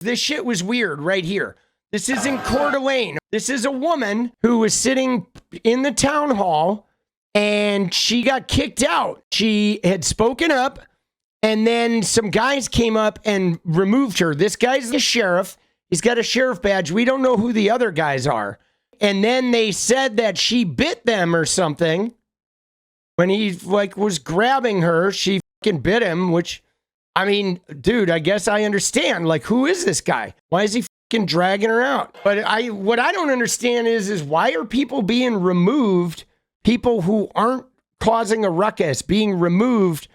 This shit was weird right here. This is in Coeur d'Alene. This is a woman who was sitting in the town hall and she got kicked out. She had spoken up and then some guys came up and removed her. This guy's the sheriff. He's got a sheriff badge. We don't know who the other guys are. And then they said that she bit them or something. When he was grabbing her, she fucking bit him, which, I mean, dude, I guess I understand. Like, who is this guy? Why is he fucking dragging her out? But what I don't understand is why are people being removed, people who aren't causing a ruckus, being removed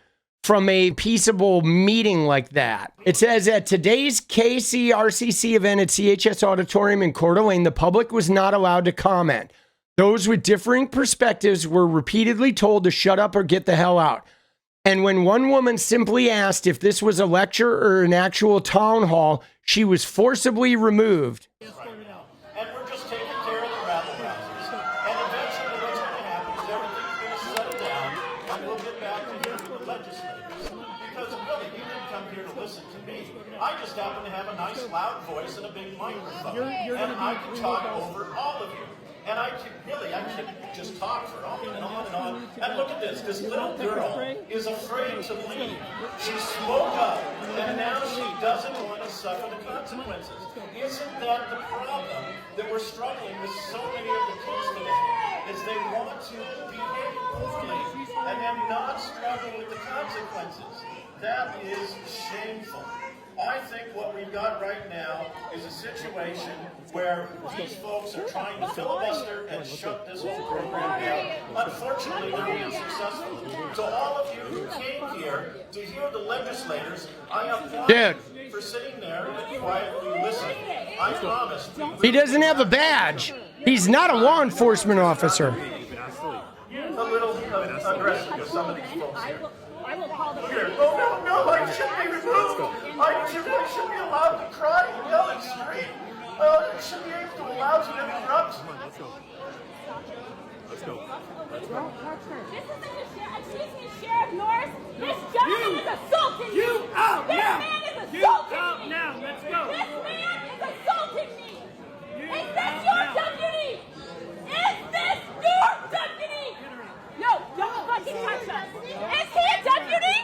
from a peaceable meeting like that? It says at today's KCRCC event at CHS Auditorium in Coeur d'Alene, the public was not allowed to comment. Those with differing perspectives were repeatedly told to shut up or get the hell out. And when one woman simply asked if this was a lecture or an actual town hall, she was forcibly removed. And we're just taking care of the rabble-rousers. And eventually what's going to happen is everything's going to settle down and we'll get back to hearing the legislators. Because really, you didn't come here to listen to me. I just happen to have a nice loud voice and a big microphone. And I can talk over all of you. And I can just talk for on and on and on. And look at this. This little girl is afraid to leave. She spoke up, and now she doesn't want to suffer the consequences. Isn't that the problem that we're struggling with so many of the kids today? Is they want to behave poorly and then not struggle with the consequences. That is shameful. I think what we've got right now is a situation where these folks are trying to filibuster and shut this whole program down. Unfortunately, they're being successful. So all of you who came here to hear the legislators, I applaud you for sitting there and quietly listening. I promise. He doesn't have a badge. He's not a law enforcement officer. A little aggressive with some of these folks here. Here. Oh, no, I shouldn't be removed. I shouldn't be allowed to cry and yell and scream. I shouldn't be able to allow you to interrupt. Let's go. This isn't excuse me, Sheriff Norris. This gentleman is assaulting me. You out now. This man is assaulting me. Now, let's go. This man is assaulting me. Is this your deputy? Is this your deputy? No, don't fucking touch us. Is he a deputy?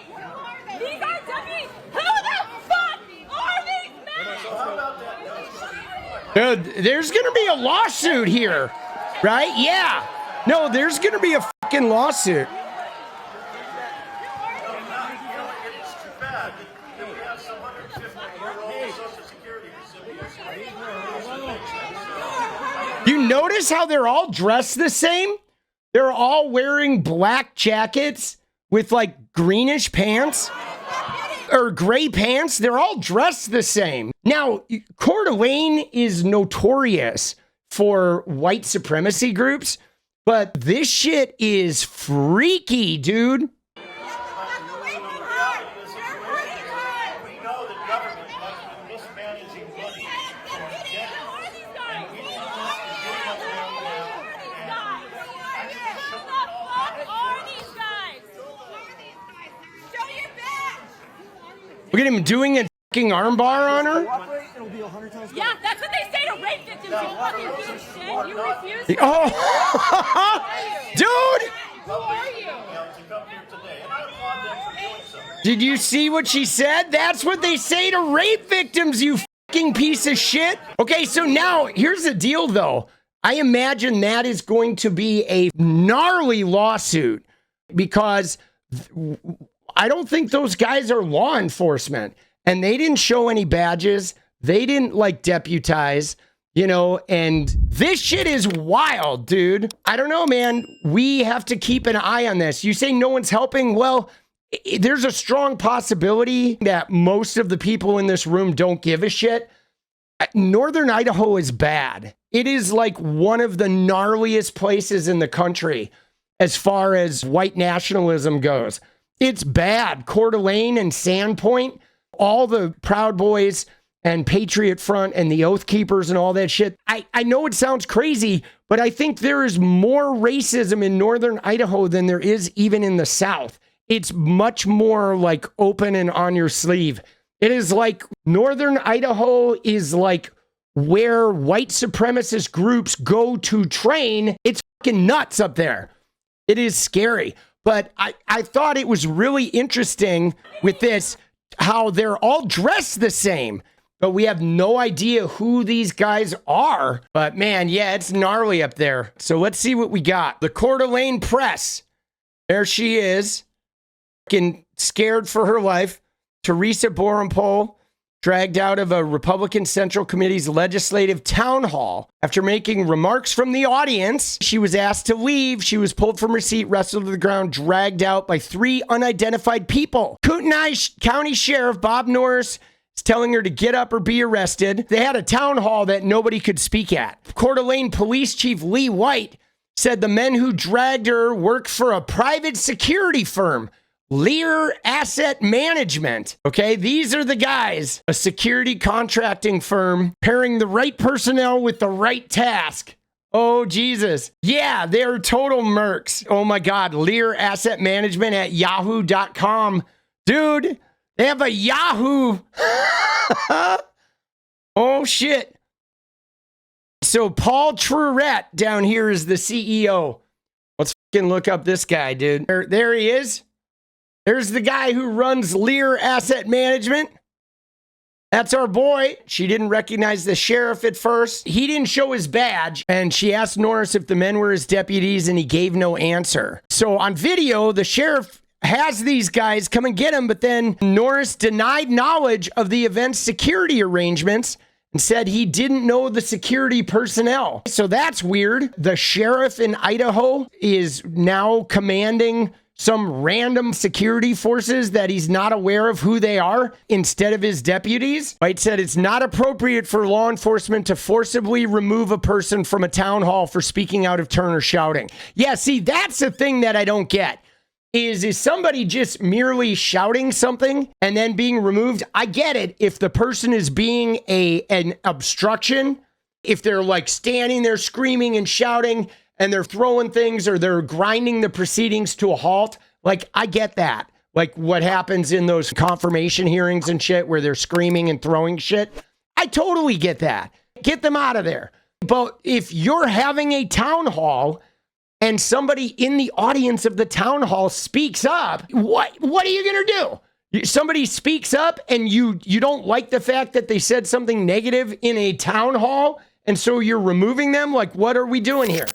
These are deputies. Who the fuck are these men? So how about that? There's going to be a lawsuit here, right? Yeah. No, there's going to be a fucking lawsuit. It's too bad that we have some 150-year-old Social Security recipients. You notice how they're all dressed the same? They're all wearing black jackets with like greenish pants or gray pants. They're all dressed the same. Now, Coeur d'Alene is notorious for white supremacy groups, but this shit is freaky, dude. Look at him doing a fucking armbar on her. Yeah, that's what they say to rape victims. You fucking piece of shit. You refuse to. Oh, dude! Who are you? Did you see what she said? That's what they say to rape victims, you fucking piece of shit. Okay, so now here's the deal, though. I imagine that is going to be a gnarly lawsuit because I don't think those guys are law enforcement and they didn't show any badges. They didn't like deputize, you know, and this shit is wild, dude. I don't know, man. We have to keep an eye on this. You say no one's helping. Well, there's a strong possibility that most of the people in this room don't give a shit. Northern Idaho is bad. It is like one of the gnarliest places in the country as far as white nationalism goes. It's bad. Coeur d'Alene and Sandpoint, all the Proud Boys and Patriot Front and the Oath Keepers and all that shit. I know it sounds crazy, but I think there is more racism in Northern Idaho than there is even in the South. It's much more like open and on your sleeve It is like northern Idaho is like where white supremacist groups go to train. It's fucking nuts up there. It is scary. But I thought it was really interesting with this, how they're all dressed the same, but we have no idea who these guys are. But man, yeah, it's gnarly up there. So let's see what we got. The Coeur d'Alene Press. There she is, fucking scared for her life. Teresa Borrenpohl dragged out of a Republican Central Committee's legislative town hall after making remarks from the audience. She was asked to leave. She was pulled from her seat, wrestled to the ground, dragged out by 3 unidentified people. Kootenai County Sheriff Bob Norris is telling her to get up or be arrested. They had a town hall that nobody could speak at. Coeur d'Alene Police Chief Lee White said the men who dragged her worked for a private security firm, LEAR Asset Management. Okay, these are the guys, a security contracting firm pairing the right personnel with the right task. Oh, Jesus. Yeah, they're total mercs. Oh my God, LEAR Asset Management at yahoo.com. Dude, they have a Yahoo. Oh, shit. So Paul Trouette down here is the CEO. Let's fucking look up this guy, dude. There he is. There's the guy who runs LEAR Asset Management. That's our boy. She didn't recognize the sheriff at first. He didn't show his badge, and she asked Norris if the men were his deputies, and he gave no answer. So on video, the sheriff has these guys come and get him, but then Norris denied knowledge of the event's security arrangements and said he didn't know the security personnel. So that's weird. The sheriff in Idaho is now commanding some random security forces that he's not aware of who they are instead of his deputies. White said it's not appropriate for law enforcement to forcibly remove a person from a town hall for speaking out of turn or shouting. Yeah, see, that's the thing that I don't get. Is somebody just merely shouting something and then being removed? I get it if the person is being an obstruction, if they're like standing there screaming and shouting and they're throwing things or they're grinding the proceedings to a halt. Like, I get that. Like what happens in those confirmation hearings and shit where they're screaming and throwing shit. I totally get that. Get them out of there. But if you're having a town hall and somebody in the audience of the town hall speaks up, what are you going to do? Somebody speaks up and you don't like the fact that they said something negative in a town hall, and so you're removing them? Like, what are we doing here?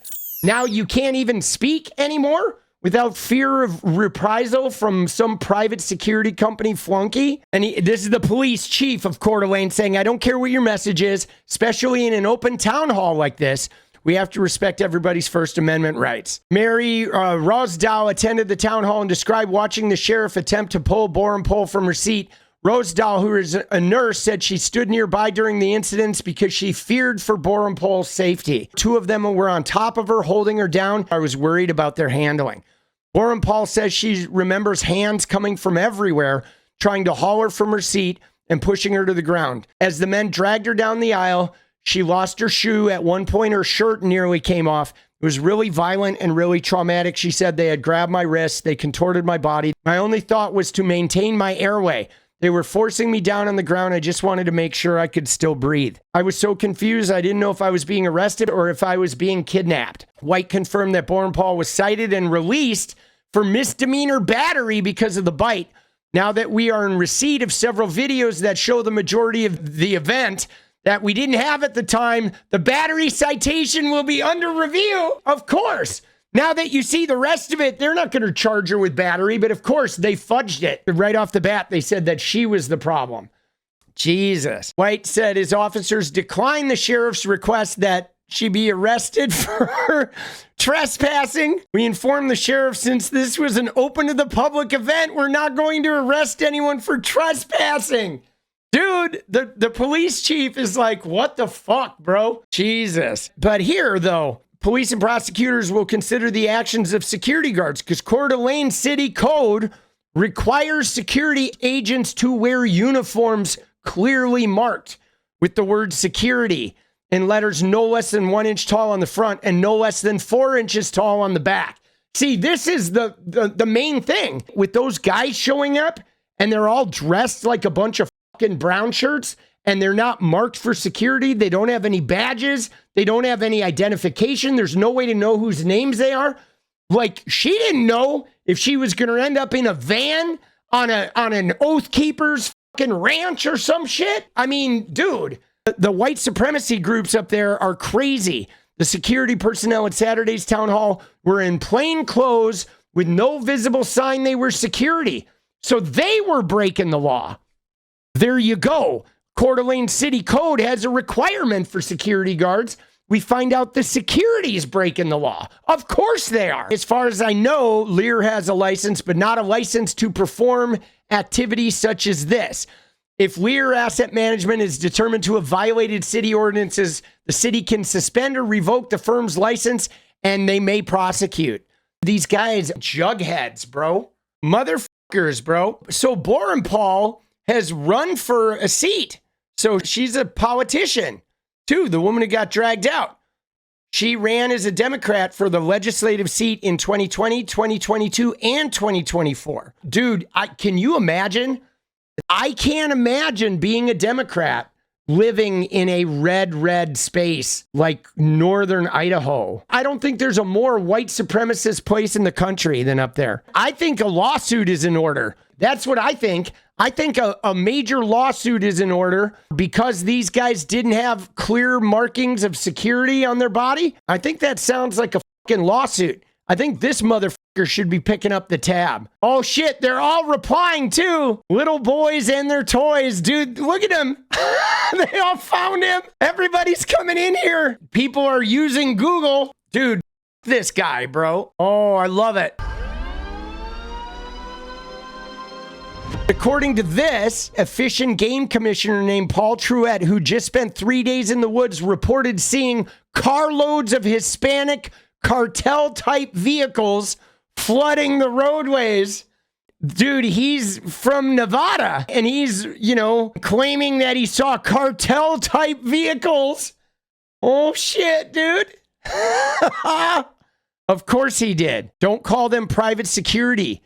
Now you can't even speak anymore without fear of reprisal from some private security company flunky? And this is the police chief of Coeur d'Alene saying, I don't care what your message is, especially in an open town hall like this. We have to respect everybody's First Amendment rights. Mary Rosedow attended the town hall and described watching the sheriff attempt to pull Borrenpohl from her seat. Rosedow, who is a nurse, said she stood nearby during the incidents because she feared for Borrenpohl's safety. 2 of them were on top of her, holding her down. I was worried about their handling. Borrenpohl says she remembers hands coming from everywhere, trying to haul her from her seat and pushing her to the ground. As the men dragged her down the aisle, she lost her shoe. At one point, her shirt nearly came off. It was really violent and really traumatic. She said they had grabbed my wrists. They contorted my body. My only thought was to maintain my airway. They were forcing me down on the ground. I just wanted to make sure I could still breathe. I was so confused. I didn't know if I was being arrested or if I was being kidnapped. White confirmed that Borrenpohl was cited and released for misdemeanor battery because of the bite. Now that we are in receipt of several videos that show the majority of the event that we didn't have at the time, the battery citation will be under review. Of course. Now that you see the rest of it, they're not going to charge her with battery, but of course they fudged it. Right off the bat, they said that she was the problem. Jesus. White said his officers declined the sheriff's request that she be arrested for trespassing. We informed the sheriff since this was an open to the public event, we're not going to arrest anyone for trespassing. Dude, the police chief is like, what the fuck, bro? Jesus. But here, though, police and prosecutors will consider the actions of security guards because Coeur d'Alene City Code requires security agents to wear uniforms clearly marked with the word security in letters no less than 1 inch tall on the front and no less than 4 inches tall on the back. See, this is the main thing with those guys showing up and they're all dressed like a bunch of fucking brown shirts and they're not marked for security. They don't have any badges. They don't have any identification. There's no way to know whose names they are. Like, she didn't know if she was going to end up in a van on an Oath Keepers fucking ranch or some shit. I mean, dude, the white supremacy groups up there are crazy. The security personnel at Saturday's town hall were in plain clothes with no visible sign they were security. So they were breaking the law. There you go. Coeur d'Alene City Code has a requirement for security guards. We find out the security is breaking the law. Of course they are. As far as I know, LEAR has a license, but not a license to perform activities such as this. If LEAR Asset Management is determined to have violated city ordinances, the city can suspend or revoke the firm's license and they may prosecute. These guys, jugheads, bro. Motherfuckers, bro. So Borrenpohl has run for a seat. So she's a politician, too. The woman who got dragged out. She ran as a Democrat for the legislative seat in 2020, 2022, and 2024. Dude, can you imagine? I can't imagine being a Democrat living in a red space like northern Idaho. I don't think there's a more white supremacist place in the country than up there. I think a lawsuit is in order. That's what I think. I think a major lawsuit is in order because these guys didn't have clear markings of security on their body. I think that sounds like a fucking lawsuit. I think this motherfucker should be picking up the tab. Oh shit, they're all replying too. Little boys and their toys. Dude, look at them. They all found him. Everybody's coming in here. People are using Google. Dude, this guy, bro. Oh, I love it. According to this, a fish and game commissioner named Paul Trouette, who just spent 3 days in the woods, reported seeing carloads of Hispanic cartel-type vehicles flooding the roadways. Dude, he's from Nevada, and he's, claiming that he saw cartel-type vehicles. Oh, shit, dude. Of course he did. Don't call them private security.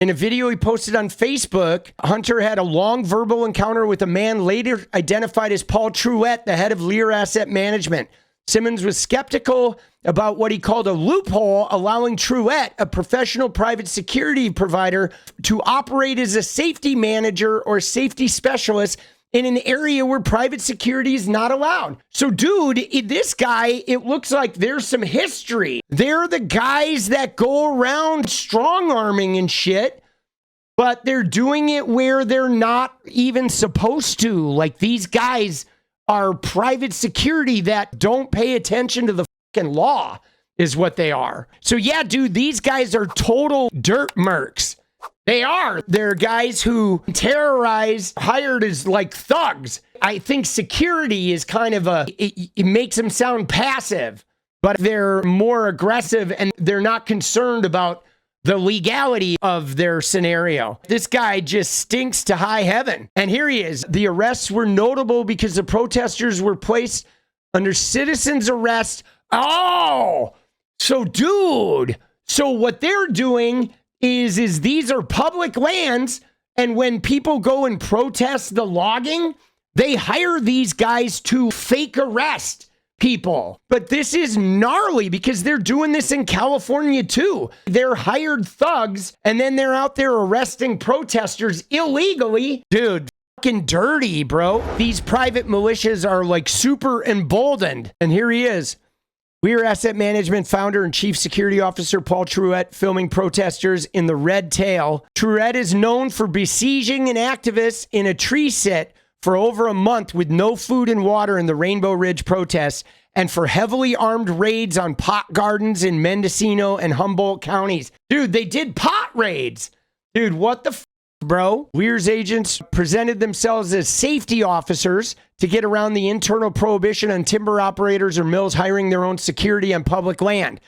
In a video he posted on Facebook, Hunter had a long verbal encounter with a man later identified as Paul Trouette, the head of LEAR Asset Management. Simmons was skeptical about what he called a loophole allowing Trouette, a professional private security provider, to operate as a safety manager or safety specialist in an area where private security is not allowed. So, dude, this guy, it looks like there's some history. They're the guys that go around strong-arming and shit, but they're doing it where they're not even supposed to. Like, these guys are private security that don't pay attention to the fucking law, is what they are. So, yeah, dude, these guys are total dirt mercs. They are. They're guys who terrorize, hired as like thugs. I think security is kind of it makes them sound passive, but they're more aggressive and they're not concerned about the legality of their scenario. This guy just stinks to high heaven. And here he is. The arrests were notable because the protesters were placed under citizen's arrest. Oh, so dude, so what they're doing is these are public lands, and when people go and protest the logging, they hire these guys to fake arrest people. But this is gnarly because they're doing this in California too. They're hired thugs, and then they're out there arresting protesters illegally. Dude, fucking dirty, bro. These private militias are like super emboldened. And here he is. LEAR Asset Management founder and chief security officer Paul Trouette filming protesters in the Red Tail. Trouette is known for besieging an activist in a tree sit for over a month with no food and water in the Rainbow Ridge protests, and for heavily armed raids on pot gardens in Mendocino and Humboldt counties. Dude, they did pot raids. Dude, what the bro? LEAR's agents presented themselves as safety officers to get around the internal prohibition on timber operators or mills hiring their own security on public land.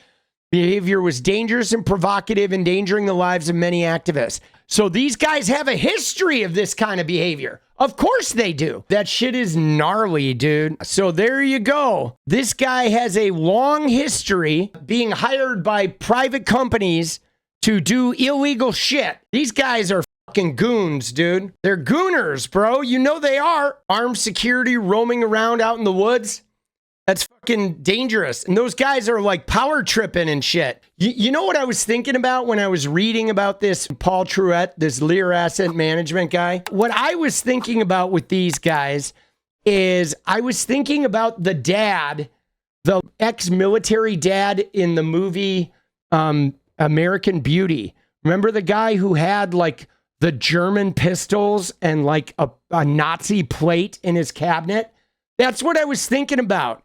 Behavior was dangerous and provocative, endangering the lives of many activists. So these guys have a history of this kind of behavior. Of course they do. That shit is gnarly, dude. So there you go. This guy has a long history being hired by private companies to do illegal shit. These guys are fucking goons, dude. They're gooners, bro. You know they are. Armed security roaming around out in the woods. That's fucking dangerous. And those guys are like power tripping and shit. You know what I was thinking about when I was reading about this Paul Trouette, this LEAR Asset Management guy? What I was thinking about with these guys is I was thinking about the dad, the ex-military dad in the movie American Beauty. Remember the guy who had like the German pistols and like a Nazi plate in his cabinet? That's what I was thinking about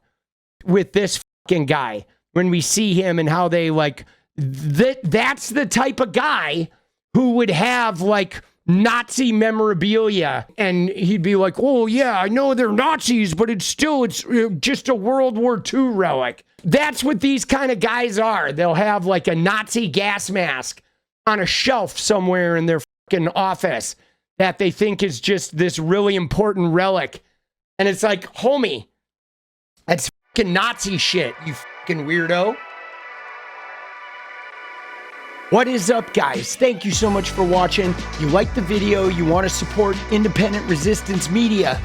with this fucking guy when we see him and how they like that's the type of guy who would have like Nazi memorabilia and he'd be like, oh yeah, I know they're Nazis, but it's just a World War II relic. That's what these kind of guys are. They'll have like a Nazi gas mask on a shelf somewhere in their fucking office that they think is just this really important relic. And it's like, homie, that's fucking Nazi shit, you fucking weirdo. What is up, guys? Thank you so much for watching. You like the video, you want to support independent resistance media,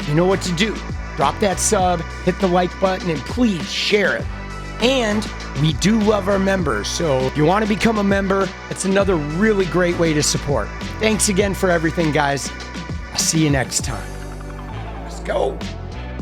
you know what to do. Drop that sub, hit the like button, and please share it. And we do love our members, so if you want to become a member, it's another really great way to support. Thanks again for everything, guys. I'll see you next time. Let's go.